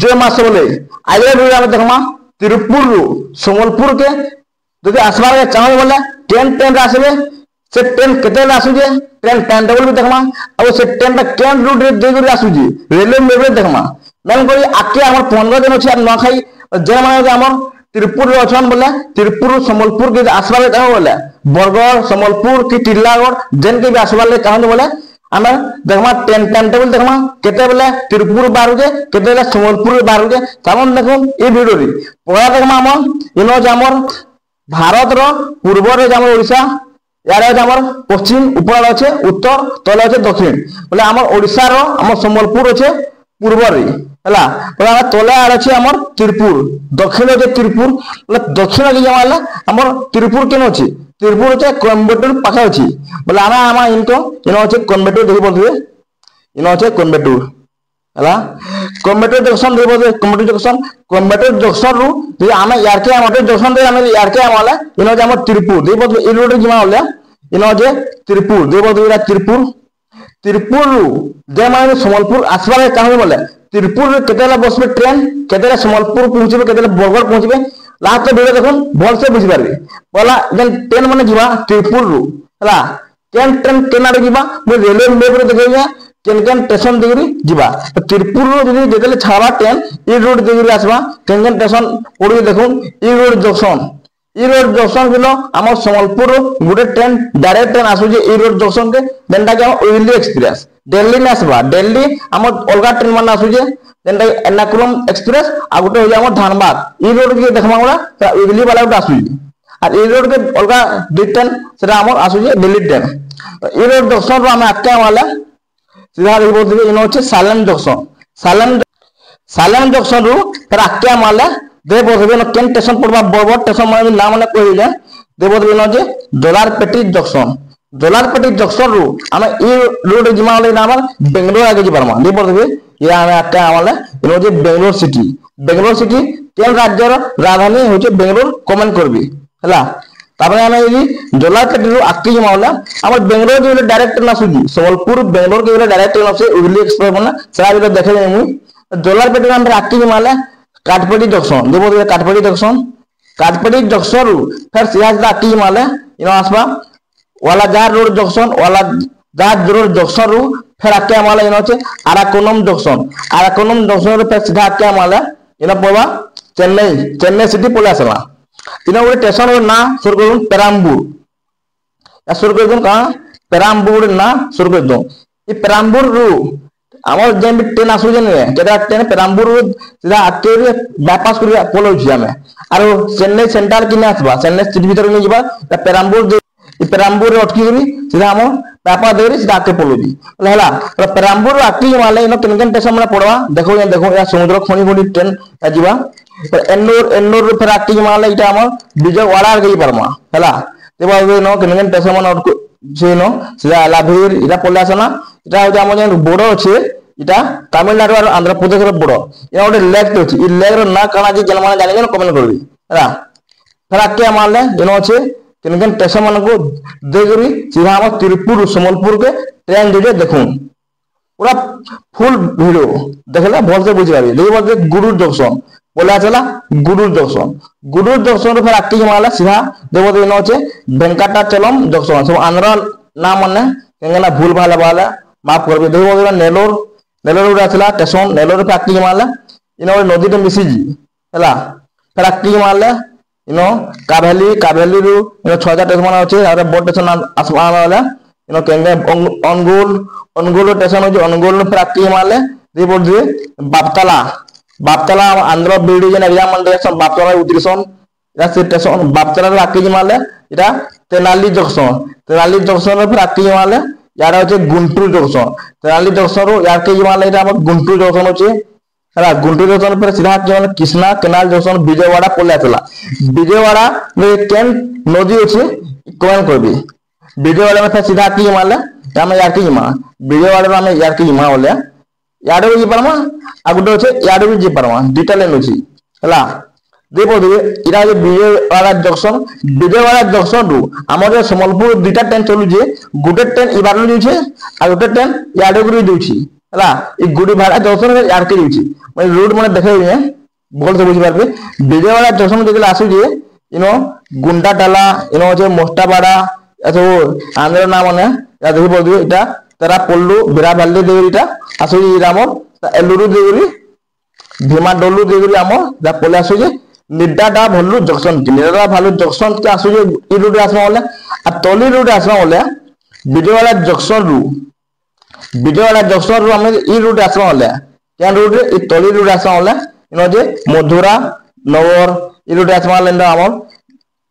जो मास बोले आगे वीडियो में देखमा तिरुपुर रु संबलपुर के जदि आसबार के चाहो बोले ट्रेन आसबे से ट्रेन केते आसुजे ट्रेन टाइम टेबल भी देखमा और से ट्रेन ता केन रूट रे देगुरी आसुजी रेलवे मैप रे देखमा मैंने करी आके हमर 15 दिन अछि न खाई जे माने हमर तिरुपुर रे अछन बोले तिरुपुर संबलपुर के आसबार के चाहो बोले बरगढ़ संबलपुर की टिल्लागढ़ जेन के भी आसबार ले चाहो बोले आमे देखमा ट्रेन टाइम टेबल देखमा केते बोले तिरुपुर बारुजे केते बोले संबलपुर बारुजे सामन देखो ए वीडियो रे परा देखमा हम इनो जामर भारत रो पूर्व रे जामर ओडिसा यार हमर पश्चिम ऊपर अच्छे उत्तर तले अच्छे दक्षिण बोले हमर ओडिसा रो हमर संबलपुर अच्छे पूर्व रे हला बोले तले आर अच्छे हमर तिरुपुर दक्षिण अच्छे तिरुपुर बोले दक्षिण के जमाला हमर तिरुपुर केन अछि तिरुपुर अच्छे कोयम्बटूर पाखा अछि बोले आमा इनको इनो अच्छे कोयम्बटूर देखि बोलथि इनो अच्छे कोयम्बटूर हला कोयम्बटूर जंक्शन देखि बोलथि कोयम्बटूर जंक्शन रु जे आमे यार के हमर जंक्शन दे आमे यार के आमाला इनो जे हमर तिरुपुर देखि बोलथि इ रोड जिमा होला इनो जे तिरुपुर देखि बोलथि तिरुपुर तिरुपुर रु जे माने संबलपुर आसबार काहे बोले तिरुपुर रे केतेला बसबे ट्रेन केतेला संबलपुर पहुंचबे केतेला बरगढ़ पहुंचबे लास्ट वीडियो देखन भल से बुझि पारबे बोला जेन ट्रेन माने जिबा तिरुपुर रु हला ट्रेन केनारे जिबा मो रेलवे मैप रे देखैया केन स्टेशन देगरी जिबा तिरुपुर रो जदि जेतेले छाबा ट्रेन ई रोड देगरी आसबा केन स्टेशन पड़ी देखुन ई रोड जंक्शन बिलो हमर संबलपुर गुटे ट्रेन डायरेक्ट ट्रेन आसु जे ई रोड जंक्शन के जेनटा के ओइली एक्सप्रेस दिल्ली ने आसबा दिल्ली हमर अलगा ट्रेन मन आसु जे जेनटा एर्नाकुलम एक्सप्रेस आ गुटे हो हमर धनबाद ई रोड के देखमा हमरा ओइली वाला गुटे आसु जे आ ई रोड के अलगा दि ट्रेन सेटा हमर आसु जे दिल्ली ट्रेन ई रोड जंक्शन रो हम आके वाला सीधा देखि बोलथि इनो छै सालेम जंक्शन रु फिर आके माले दे बोलबे न केन स्टेशन पड़बा बरबट स्टेशन माने नाम ने कहिले दे बोलबे न जे दोलारपेटी जंक्शन रु हम ई रोड जिमा ले नाम बेंगलोर आगे जी परमा दे बोलबे ये हम आके माले इनो जे बेंगलोर सिटी केन राज्य रो राजधानी होचे बेंगलोर कमेंट करबी हला तापर हम ई दोलारपेटी रु आके जिमा होला हम बेंगलोर जे डायरेक्ट ना सुजी संबलपुर बेंगलोर के डायरेक्ट ट्रेन से उगली एक्सप्रेस बना सारा वीडियो देखे मु दोलारपेटी हम आके जिमा ले काटपटी जंक्शन देखो काटपटी जंक्शन रु फिर सीधा आके माले इनो आसबा वाला जार रोड जंक्शन रु फिर आके माले इनो छै आराकोनम जंक्शन रु फिर सीधा आके माले इनो पवा चेन्नई सिटी पले आसला इनो ଗୋଟେ स्टेशन रो ना सुरगुन पेराम्बूर या सुरगुन का पेराम्बूर ना सुरगुन ई पेराम्बूर रु हमर जेन ट्रेन आसु जेन केदा ट्रेन पेराम्बूर सीधा आके बाईपास कर पोलो छी हमें आरो चेन्नई सेंट्रल किने आसबा चेन्नई सिटी भीतर नहीं जिबा पेराम्बूर रे अटकी गरी सीधा हम बाईपास देरी सीधा आके पोलो जी हला पेराम्बूर आके माले इन केन स्टेशन में पड़वा देखो या समुद्र खणी ट्रेन जिबा एन्नूर फिर आके माले इटा हम विजयवाड़ा गई परमा हला देबा नो केन स्टेशन में जेनो सीधा लाभीर इटा पले आसना इटा हो हम जेन बोर्डर अछि इटा तमिलनाडु और आंध्र प्रदेश रो बोर्डर या ओटे लेक अछि ई लेक रो ना काना जे जन माने जानि कमेंट करबी हला फिर आके मानले जेनो अछि केन स्टेशन मन को देगरी सीधा हम तिरुपुर संबलपुर के ट्रेन जे देखूं पूरा फुल वीडियो देखले भल से बुझि पाबी देखि बोलते गुडूर जंक्शन रो फिर आके मानले सीधा देखो जेनो अछि वेंकटाचलम जंक्शन सब आंध्र नाम माने केना भूल भाला वाला माफ करबे देखो बोलते नेलोर आसला स्टेशन नेलोर पे आके मारला इनो नदी तो मिसी जी हला फिर आके मारला इनो काभेली रु इनो 6 स्टेशन अछि और बोट स्टेशन आसमान वाला इनो केंगे अनगोल स्टेशन हो अनगोल फिर आके मारले दे बोल दिए बापतला आंध्र बीडी जन एग्जाम मन सब बापतला उतरिसन या स्टेशन बापतला आके मारले इटा तेनाली जंक्शन फिर आके मारले यार होचे गुंटूर जंक्शन तेनाली जंक्शन रो यार के माले इटा हम गुंटूर जंक्शन होचे हला गुंटूर जंक्शन पर सीधा के माने कृष्णा केनाल जंक्शन विजयवाड़ा पले आतला विजयवाड़ा में केन नदी होचे कमेंट करबी विजयवाड़ा में सीधा के माले हम यार के मा विजयवाड़ा में यार के मा बोले याडो जी परमा आगुडो होचे याडो जी परमा डिटेल होची हला देखो इरा जे विजयवाड़ा जंक्शन रु हमर संबलपुर दुटा ट्रेन चलु जे गुटे ट्रेन इबारलो जे आ गुटे ट्रेन याडोगुरी देउची हला ई गुड़ी भाड़ा जंक्शन रे यार के जाउची मैं रूट माने देखाइबे बोल से बुझी पारबे विजयवाड़ा जंक्शन जेतले आसु जे इनो गुंडा टाला इनो जे मोस्टाबाड़ा अच्छा वो आंध्र नाम माने या देखि बोल दियो इटा तेरा पल्लू बिरा भाल्ले देगरिटा आसु जे रामर एलुरु देगरी भीमा डोलू देगरी आमो जा पले आसु जे निड्डाटा भल्लू जंक्शन की निड्डाटा भल्लू जंक्शन के आसु जे ई रूट आसमा बोले आ तली रूट आसमा बोले विजयवाड़ा जंक्शन रु हमें ई रूट आसमा बोले क्या रूट रे ई तली रूट आसमा बोले इनो जे मधुरा नगर ई रूट आसमा लेंदा आमर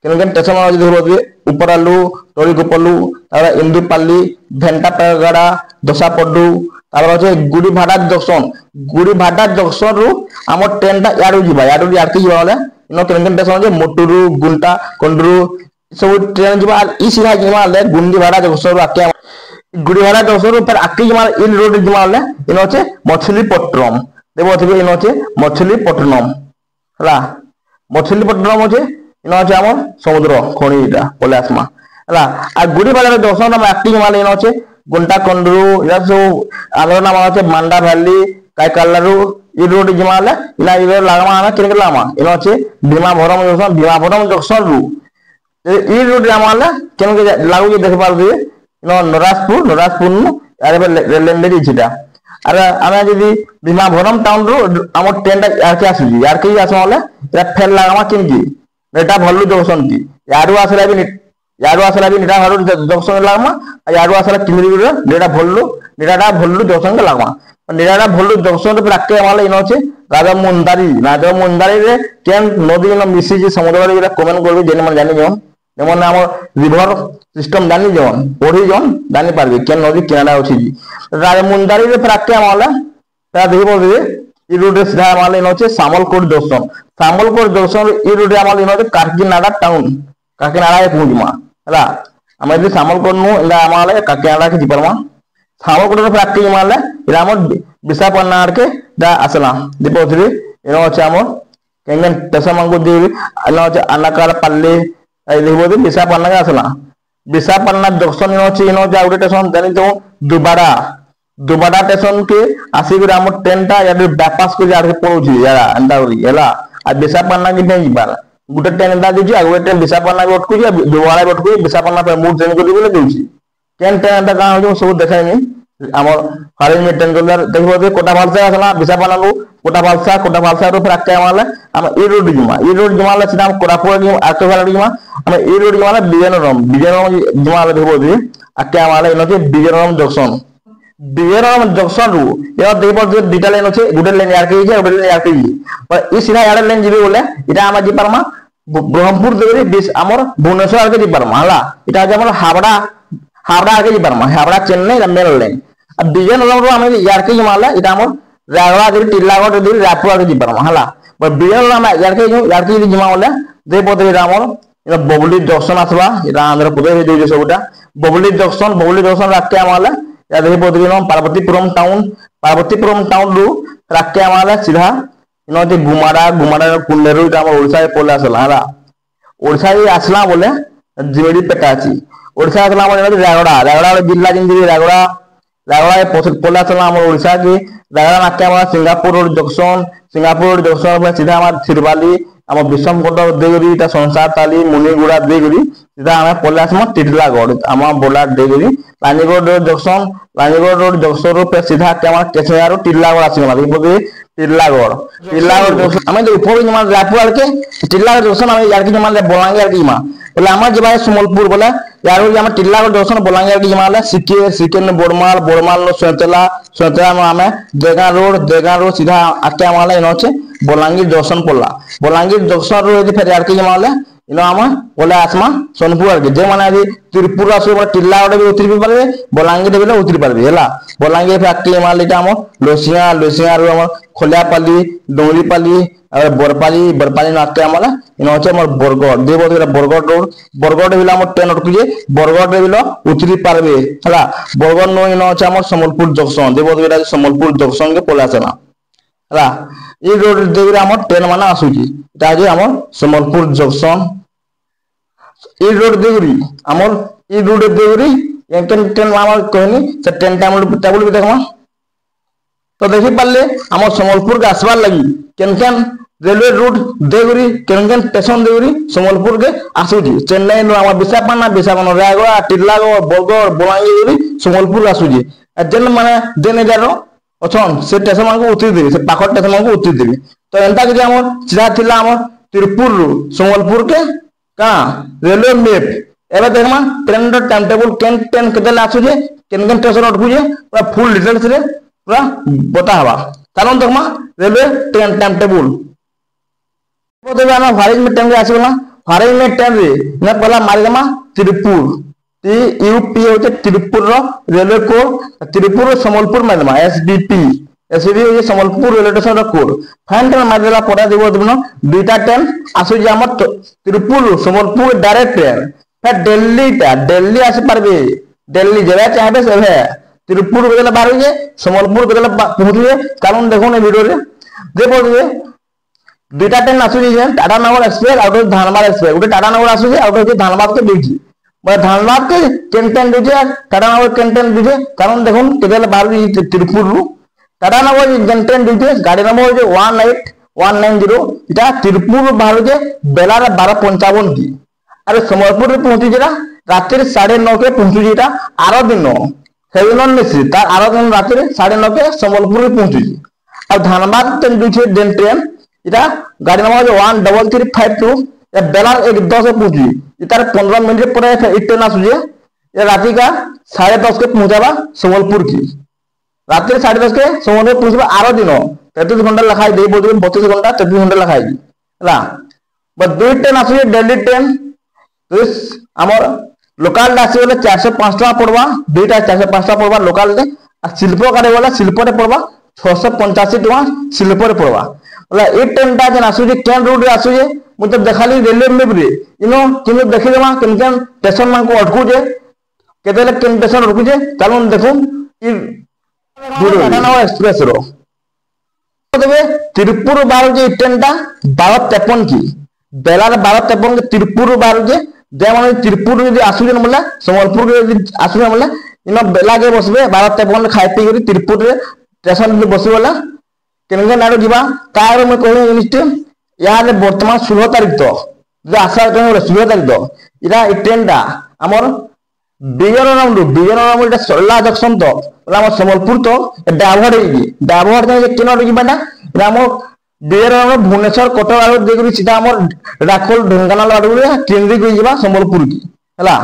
केनकेन स्टेशन मा जे देखबो दिए उपरालू तली गोपलू तारा इंदुपाली भेंटा पेगड़ा दशा पड्डू तापर আছে গুড়ি ভাটা জংশন রু আমার ট্রেনটা ইয়ারু ଯିବା ইয়ারু ইয়ারকি ଯିବା বলে ইনো কেনকেন স্টেশন যে মোটুরু গুন্টা কোন্ডরু सब ट्रेन ଯିବା इ सीधा ଯିବା ले गुंडी भाटा जंक्शन रु आके गुड़ी भाटा जंक्शन रु पर आके ଯିବା इन रोड ଯିବା ले इनो আছে मछलीपट्टनम देखबो थिबे इनो আছে मछलीपट्टनम हला मछलीपट्टनम আছে इनो আছে আমার সমুদ্র খনিটা পলে আসমা हला आ गुड़ी भाटा जंक्शन में आके ଯିବା ले इनो আছে गुंटा कोंडरू या सब आलो नाम আছে मांडा वैली कायकालारू ई रोड जिमाले इना इधर लागमा ना किन लामा इनो আছে भीमा भरम जंक्शन रु ई रोड जामाले केन के लागु जे देख पार दिए इनो नराजपुर नु यारे रेलवे छिटा अरे आमे जदी भीमा भरम टाउन रु हम ट्रेन टा यार के आसमाले या फेल लागमा किन की बेटा भल्लू जंक्शन की यारू आसला भी निटा हारू जंक्शन लागमा यारू आसला किमिरी रे निटा भल्लू जंक्शन के लागमा निराड़ा भल्लू जंक्शन रे राके माले इनो छे राजा मुंदारी रे केन नदी न मिसी जे समुद्र रे कमेंट करबे जेने मन जानि जोन जेमन हमर रिवर सिस्टम जानि जोन ओढी जोन जानि पारबे केन नदी केनाडा अछि जी राजा मुंदारी रे राके माले ता देखबो रे ई रोड रे सीधा माले इनो छे सामलकोट जंक्शन ई रोड रे माले इनो छे काकीनाडा टाउन काकीनाडा ए पुंजमा हला हम यदि सामलकोट नु इला माले काकीनाडा के जिपरमा सामलकोट रे राके माले इला हमर विशाखापट्टनम के दा असला देखबो रे इनो छे हमर केंगन तसमंगु देवी इनो छे अनाकार पल्ली आई देखबो रे विशाखापट्टनम के असला विशाखापट्टनम जंक्शन इनो छे आउटे स्टेशन जानि तो दुबाड़ा स्टेशन के आसी रे हमर ट्रेन टा या बाईपास को जाके पहुंची यारा अंदा होरी हला आ विशाखापट्टनम के नहीं जिबार गुटे ट्रेन दा दिजी आ गुटे ट्रेन विशाखापट्टनम अटकु जे दुबाड़ा अटकु विशाखापट्टनम पे मूव ट्रेन को दिबले देउची केन ट्रेन दा का हो सब देखाइनी हमर फारिन में ट्रेन गोलर देखबो जे कोटा भालसा असला विशाखापट्टनम कोटा भालसा रो फिर आके माले हम ई रोड जुमाले सीधा कोरापुर की आके वाला जुमा हम ई रोड जुमाले विजयनगरम जुमाले देखबो जे आके माले इनो जे विजयनगरम जंक्शन रु या देखबो जे डिटेल लाइन अछि गुटे लाइन यार के गुटे लाइन यार के पर ई सीधा यार लाइन जिबे बोले इटा हम जी परमा ब्रह्मपुर देबे 20 हमर भुवनेश्वर आके जी परमा हला इटा जे हमर हावड़ा आके जी परमा हावड़ा चेन्नई मेल लाइन अब विजयनगरम रो हम यार के जुमाले इटा हमर रागड़ा दे टिल्लागड़ दे रापुर आके जी परमा हला पर विजयनगरम यार के जुमा बोले देखबो दे हमर इना बबली जंक्शन आसबा इटा आंध्र प्रदेश दे सबटा बबली जंक्शन राके माले या देखबो दे पार्वतीपुरम टाउन रु राके माले सीधा इनो जे गुमाड़ा कुंडेरू इटा हमर ओडिसा के पोला असला हला ओडिसा ही आसला बोले जिमेडी पेटा अछि ओडिसा आसला बोले रागड़ा जिल्ला जिंदी रागड़ा पोला असला हमर ओडिसा के रागड़ा नाके माले सिंगापुर रोड जंक्शन में सीधा हमार सिरवाली हम विषम कोट देगरी इटा संसार ताली मुनिगुड़ा देगरी सीधा हमें पोला असमा टिटलागढ़ हम बोला देगरी लानीगढ़ रोड जंक्शन रो पे सीधा के हमार केसरिया रो टिटलागढ़ आसीगला देखबो टिटलागढ़ जंक्शन हमें जो ऊपर जमा रापुर के टिटलागढ़ जंक्शन हमें यार के जमा बोलांगे की जमा बोले हमार जमा समलपुर बोला यार हम टिटलागढ़ जंक्शन बोलांगे की जमा सिके ने बोड़माल नो सोतेला में हमें देगा रोड सीधा आके हमारे इनो छे बोलांगीर जंक्शन पड़ला बोलांगीर जंक्शन रो यदि फिर यार के जमाले इनो हम बोले आसमा सोनपुर आके जे माने यदि त्रिपुरा से टिल्लागढ़ भी उतरी पारबे बोलांगीर भी उतरी पारबे हला बोलांगीर फिर आके जमाले इटा हम लोसिया रो हम खोलियापाली डोंगरीपाली और बरपाली नाके हमारा इनो छे हमर बरगढ़ देबो बरगढ़ रोड बरगढ़ बिला हम ट्रेन अटकु जे बरगढ़ रे बिला उतरी पारबे हला बरगढ़ नो इनो छे हमर समलपुर जंक्शन देबो समलपुर जंक्शन के पोला चला हला ई रोड देबे हमर ट्रेन माने आसुची इटा जे हमर समलपुर जंक्शन ई रोड देबरी एंकन ट्रेन हमर कहनी से ट्रेन टेबल भी देखमा तो देखि पाले आम संबलपुर के आसबार लगी केन केन रेलवे रूट देगुरी केन केन स्टेशन देगुरी संबलपुर के आसुजी चेन्नई नो आम विशाखापट्टनम विशाखापट्टनम रायगड़ा टिटलागढ़ बरगढ़ बलांगीर संबलपुर आसुजी जेन माने जेन एरिया अच्छन से स्टेशन मान को उतरी देवी से पाख स्टेशन मान को उतरी देवी तो एंता कि हमर सीधा थिला हमर तिरुपुर रु संबलपुर के का रेलवे मैप एबे देखमा ट्रेन रो टाइम टेबल केन ट्रेन केते आसु जे केन केन स्टेशन अटकु जे पूरा फुल डिटेल्स रे पूरा बता हवा कारण देखमा रेलवे ट्रेन टाइम टेबल तो देबे ना फारिज में ट्रेन रे आसीबला फारिज में ट्रेन रे ना पहला मारी देमा तिरुपुर यूपी होते तिरुपुर रेलवे कोड तिरुपुर संबलपुर मारदेमा एसबीपी एसबीपी होते Sambalpur railway station code fine train मारदेला पड़ा देबो दिनो दुईटा ट्रेन आसु जे हमर तिरुपुर संबलपुर डायरेक्ट ट्रेन फिर दिल्ली आसी पारबे दिल्ली जेबे चाहबे सेबे तिरुपुर बेला बाहर जे संबलपुर बेला पहुंचे कारण देखो ने वीडियो रे देखो जे दुईटा ट्रेन आसु जे टाटा नगर एक्सप्रेस आउट धानबाद एक्सप्रेस उठे टाटा नगर आसु जे आउट धानबाद के बीच धानबाद के कैंटेन दीजिए टाटा नगर कैंटेन दीजिए कारण देखो केदल बाहर तिरुपुर रु टाटा नगर कैंटेन दीजिए गाड़ी नंबर जो 18190 इटा तिरुपुर बाहर के बेला 12:55 की अरे संबलपुर रे पहुंची जरा रात्रि 9:30 के पहुंची जेटा आरो दिन सेवन मिसी तार आरो दिन रात्रि 9:30 के संबलपुर रे पहुंची और धानबाद ट्रेन दीजिए दिन ट्रेन इटा गाड़ी नंबर जो 13352 बेला 1:10 पहुंची इतार 15 मिनट पर ट्रेन आसुजे ये राति का 10:30 के पहुंचाबा संबलपुर की रात्रि 10:30 के संबलपुर पहुंचबा आरो दिन 33 घंटा लखाई दे बोल 32 घंटा 33 घंटा लखाई हला बस दुई ट्रेन आसुजे दिल्ली ट्रेन तो हमर लोकल आसी बोले 405 टका पड़वा दुईटा 405 टका पड़वा लोकल दे शिल्प काटे वाला शिल्प रे पड़वा 685 टका शिल्प रे पड़वा बोला ए ट्रेन ता जन आसुजे ट्रेन रूट रे आसुजे मतलब देखाली रेलवे मैप रे इनो किनो देखि देमा केन केन स्टेशन मान को अटकु जे केतेले केन स्टेशन रुकु जे चलो देखो ई टाटा नगर एक्सप्रेस रो देबे तिरुपुर बाहर जे ट्रेन ता 12:53 की बेला 12:53 के तिरुपुर बाहर जे माने तिरुपुर जे आसु जे मला संबलपुर जे आसु जे मला इनो बेला के बसबे 12:53 खाइ पी करी तिरुपुर रे स्टेशन रे बसि वाला केन केन नाडो जीवा कार में कहले इनस्टे यार वर्तमान 16 तारीख तो जो आशा ट्रेन 16 तारीख तो इरा ट्रेन टा हमर विजयनगरम इटा सरला जंक्शन तो हमर संबलपुर तो डाबहर जे केन जीवाटा इरा हमर विजयनगरम भुवनेश्वर कटक आरो देगरी सीधा हमर राखोल ढेंकानाल आरो ट्रेन रे गई जीवा संबलपुर की हला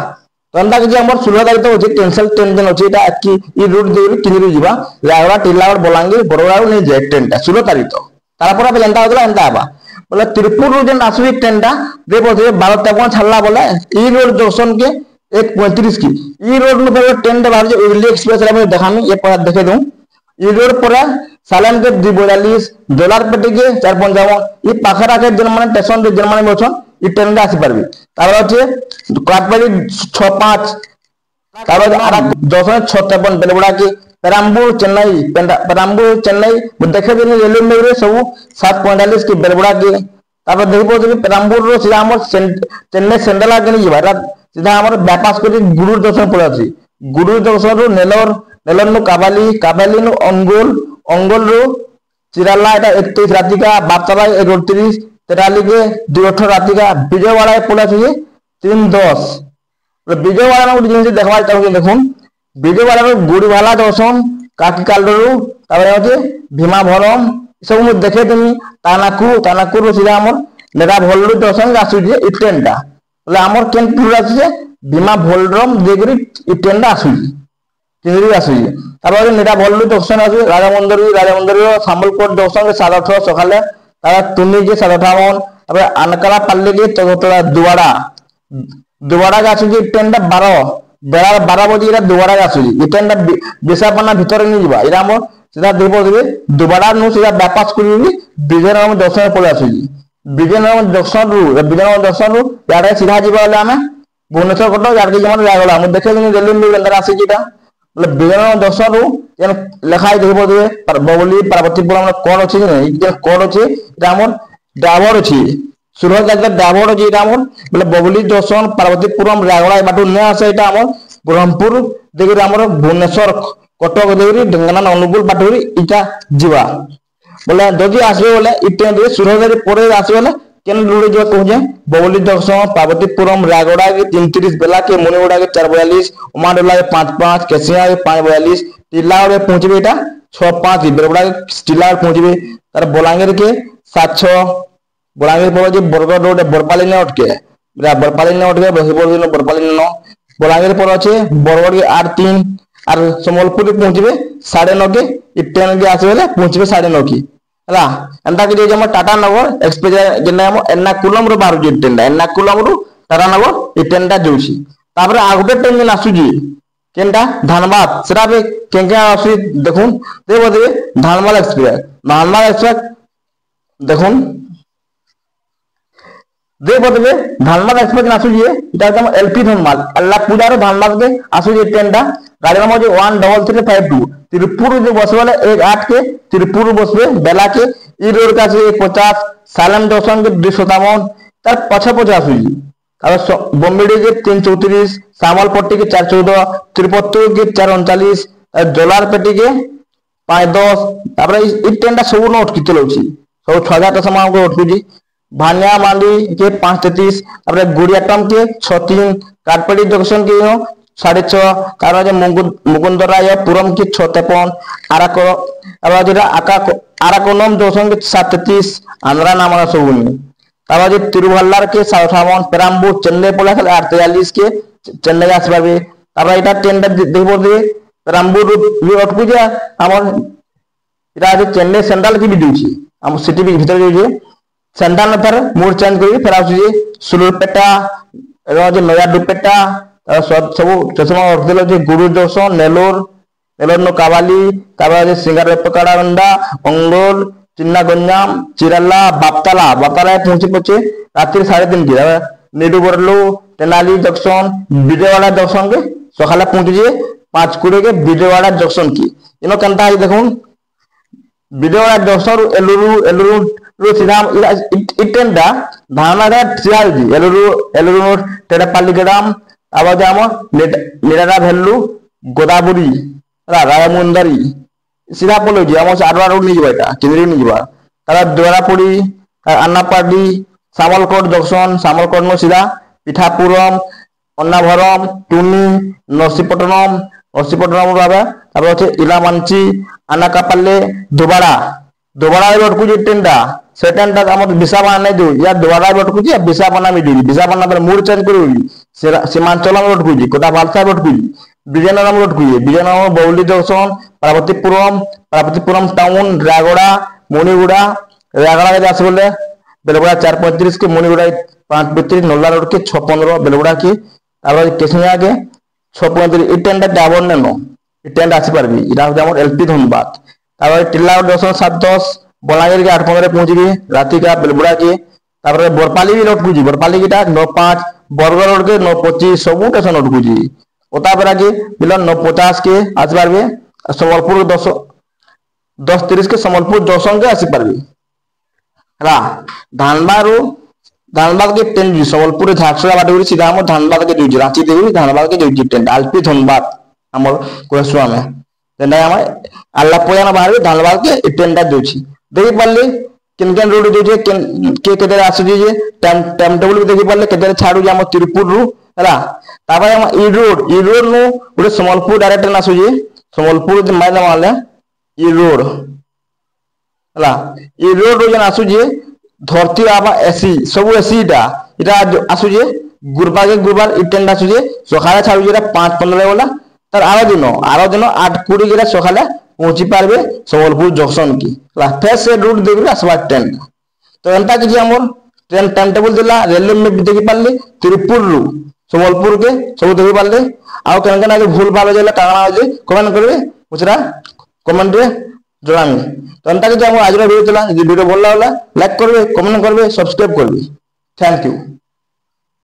तो अंदा कि हमर 16 तारीख तो होचे कैंसिल ट्रेन जन होचे इटा की ई रूट देगरी किनि जीवा रायगड़ा टिलागढ़ बलांगीर बरगड़ा नै जे ट्रेन टा 16 तारीख तो तारपर अब जनता होतला एंता आबा बोले तिरुपुर जेन आसुई ट्रेन टा देखो 12:53 छल्ला बोले ई रोड जंक्शन के 1:35 की ई रोड में पहले ट्रेन दे बाहर जे उर्ली एक्सप्रेस रे मैं देखामी ये पर देखे दूं ई रोड पर सालन के 242 डॉलर पेटी के 455 ई पाखरा के जन माने स्टेशन रे जन माने मोछन ई ट्रेन रे आसी परबी तार अछि काटपाड़ी 65 तार आरा 256 बेलबड़ा की पेराम्बूर चेन्नई देखे दिन रेलवे में रे सब 7:45 की बेलबड़ा की तापर देखबो जे पेराम्बूर रो सीधा हमर चेन्नई सेंट्रल के नहीं जीवा सीधा हमर बाईपास कर गुडूर दर्शन पड़ अछि गुडूर दर्शन रो नेलोर नु काबाली नु अंगोल रो चिराला एटा 31 राति का बापताबाई 1:38 तेराली के 2:18 राति का विजयवाड़ा पड़ अछि 3:10 विजयवाड़ा में जिन देखबा चाहू देखुन विजयवाड़ा में गुड़ीवाला दर्शन काकी कालडरू तापर होते भीमा भरम सब मु देखे तुम तानाकुर सीधा हमर लेदा भल्लू दर्शन आसु जे ई ट्रेन टा बोले हमर केन पूरा जे भीमा भोलरम देगरी ई ट्रेन टा आसु केरी आसु तापर लेदा भल्लू दर्शन आसु राजा मंदिर सामलकोट दर्शन के 18:30 सकाले तापर तुनी के 58 तापर अनकला पल्ले के चौथरा दुवाड़ा के आसु जे ट्रेन टा 12 बजे इरा दुबारा आसुजी इटेंडा विशाखापट्टनम भीतर नहीं जीवा इरा हम सीधा देबो देबे दुबारा नु सीधा वापस करिवि विजयनगरम दर्शन पड़ आसुजी विजयनगरम दर्शन रु याडे सीधा जीवा वाला हमें भुवनेश्वर कटक याडे जमन लागला हम देखे दिन रेलवे में अंदर आसी जीटा बोले विजयनगरम दर्शन रु यानी लेखाई देबो देबे बबली पार्वतीपुर हम कोड अछि नै जे कोड अछि इरा हम डाबर अछि सुरत जाके डाबर जी हमर बोले बबली दर्शन पार्वतीपुरम रायगड़ा बाटू न आसे एटा हमर ब्रह्मपुर देखि हमर भुवनेश्वर कटक देवरी ढेंकानाल अनुगुल बाटरी इटा जीवा बोले जदि आसबे बोले इ ट्रेन रे 16 परे आसबे बोले केन रूट जो कहजे बबली जंक्शन पार्वतीपुरम रायगड़ा के 3:30 बेला के मुनिगुड़ा के 4:42 उमाडोला के 5:05 केसिया के 5:42 टिल्लागढ़ में पहुंचबे एटा 6:05 बेलगुड़ा के टिल्लागढ़ पहुंचबे तार बलांगीर के 7:06 बलांगीर पर जे बरगढ़ रोड बरपाली ने अटके बरपाली ने अटके बहिपुर दिन बरपाली ने बलांगीर पर अच्छे बरगढ़ के 8:03 और संबलपुर पहुंचबे 9:30 के इ ट्रेन के आसबे पहुंचबे 9:30 की हला एंता कि जे हम टाटा नगर एक्सप्रेस जेना हम एर्नाकुलम रो बाहर जे ट्रेन एर्नाकुलम रो टाटा नगर इ ट्रेन टा जोछि तापर आगुटे ट्रेन जे आसुजी केनटा धनबाद सेरा बे केंके आसु देखुन दे बदे धनबाद एक्सप्रेस देखुन दे बदे धनबाद एक्सप्रेस आसुजी इटा हम एलपी धनबाद अल्लाह पूजा रो धनबाद के आसुजी ट्रेन टा गाड़ी नंबर जो 13352 तिरुपुर जो बस वाले 18 के तिरुपुर बसबे बेला के इ रोड का से 50 सालम जंक्शन के 257 तार पछे पछे आसुजी और बम्बेडी के 334 सामलपट्टी के 414 तिरुपति के 439 जोलारपेटी के 510 तापर इ ट्रेन टा सब नोट की चलौछि सब 6000 समय को अटकुजी भानिया मांडी के 5:33 तापर गुड़ियाटम के 6:03 काटपेटी जंक्शन के 6:30 तार मुकुंदराय पुरम के 6:53 आराको अब जेटा आराकोनम जंक्शन के 7:33 आंध्रा नाम सबुनी तार जे तिरुवल्लार के 58 पेराम्बूर चेन्नई पड़ा 8:43 के चेन्नई आसबाबे तापर एटा ट्रेन देखबो दे पेराम्बूर भी अटकु जा हमर इरा जे चेन्नई सेंट्रल की भी दूची हम सिटी भी भीतर जे सेंट्रल पर मोड चेंज करी फिर आसु सुलुरपेटा जो नया दुपेटा सब चश्मा अटदेलो जे गुरु जंक्शन नेलोर नो कावाली तापर जे सिंगार पकड़ागंडा अंगोल चिन्नागंजाम चिराला बापताला पहुंचे पहुंचे रात्रि 3:30 की नेडुबरलो तेनाली जंक्शन विजयवाड़ा जंक्शन के सकाले पहुंचे 5:20 के विजयवाड़ा जंक्शन की इनो कंता देखुन विजयवाड़ा जंक्शन एलुरु रो सीधा ट्रेन दा धानाघाट सियाजी एलुरु टेड़ापाली ग्राम आवाज आम निरारा भैलू गोदावरी रायमुंदारी सीधा पलो जी आम आडवा रोड नहीं जाता केंद्रीय नहीं जावा तारा द्वारापुरी अन्नापाडी सामलकोट जंक्शन सामलकोट नो सीधा पिठापुरम अन्नाभरम टुनी नरसीपट्टनम बाबा तापर अच्छे इलामांची आनाकापाले दुबाड़ा अटकु जे ट्रेन टा से ट्रेन टा हमर विशाखापट्टनम नहीं दो या दुबाड़ा अटकु जे विशाखापट्टनम में विशाखापट्टनम पर मोड़ चेंज करू सीमांचलम अटकु जे कोटा बालसा अटकु जे विजयनगरम अटकु जे विजयनगरम बौली जंक्शन पार्वतीपुरम टाउन रायगड़ा मुनिगुड़ा रायगड़ा के आस बोले बेलगुड़ा 4:35 के मुनिगुड़ा 5:32 नल्ला रोड के 6:15 बेलगुड़ा की तापर केसिया के 6:35 इ ट्रेन टा डाबर ने नो इ ट्रेन आसी परबी इरा हमर एलपी धनबाद तापर टिल्लागढ़ जंक्शन 7:10 बलांगीर के 8:15 पहुंचबी राति का बेलगुड़ा के तापर बरपाली भी अटकु जी बरपाली की 9:05 बरगढ़ रोड के 9:25 सब स्टेशन अटकु जी ओतापरा के मिलन 9:50 के आसी परबे संबलपुर 10:30 के संबलपुर जंक्शन के आसी परबी हला धानबाद के ट्रेन जी संबलपुर झारसुगुड़ा बाटे सीधा हम धानबाद के जोजी रांची देवी धानबाद के जोजी ट्रेन आलपी धनबाद हमर कोसुआ में तेना हम आल्लापोया बाहर धानबाद के ट्रेन टा जोची देखि पाले किन रोड जोजे के केते आसु जे टाइम टेबल भी देखि पाले केते छाडू जे हम तिरुपुर रु हला तापर हम ई रोड नु गोटे संबलपुर डायरेक्ट ट्रेन आसु जे संबलपुर माइना वाले ई रोड हला ई रोड रो जन आसु जे धरती आबा एसी सब एसी टा इटा आसु जे गुरबार इ ट्रेन आसु जे सखाले छाडू जे 5:15 वाला तर आरो दिन 8:20 के सखाले पहुंची पारबे संबलपुर जंक्शन की फिर से रूट देखबे आसबा ट्रेन तो एंता कि हमर ट्रेन टाइम टेबल दिला रेलवे में भी देखि पारले तिरुपुर रु संबलपुर के सब देखि पारले आ केन के भूल भाल जेला काना जे कमेंट करबे उचरा कमेंट रे जणामी तो एंता कि हम आज वीडियो चला वीडियो भल लागला लाइक करबे कमेंट करबे सब्सक्राइब करबे थैंक यू।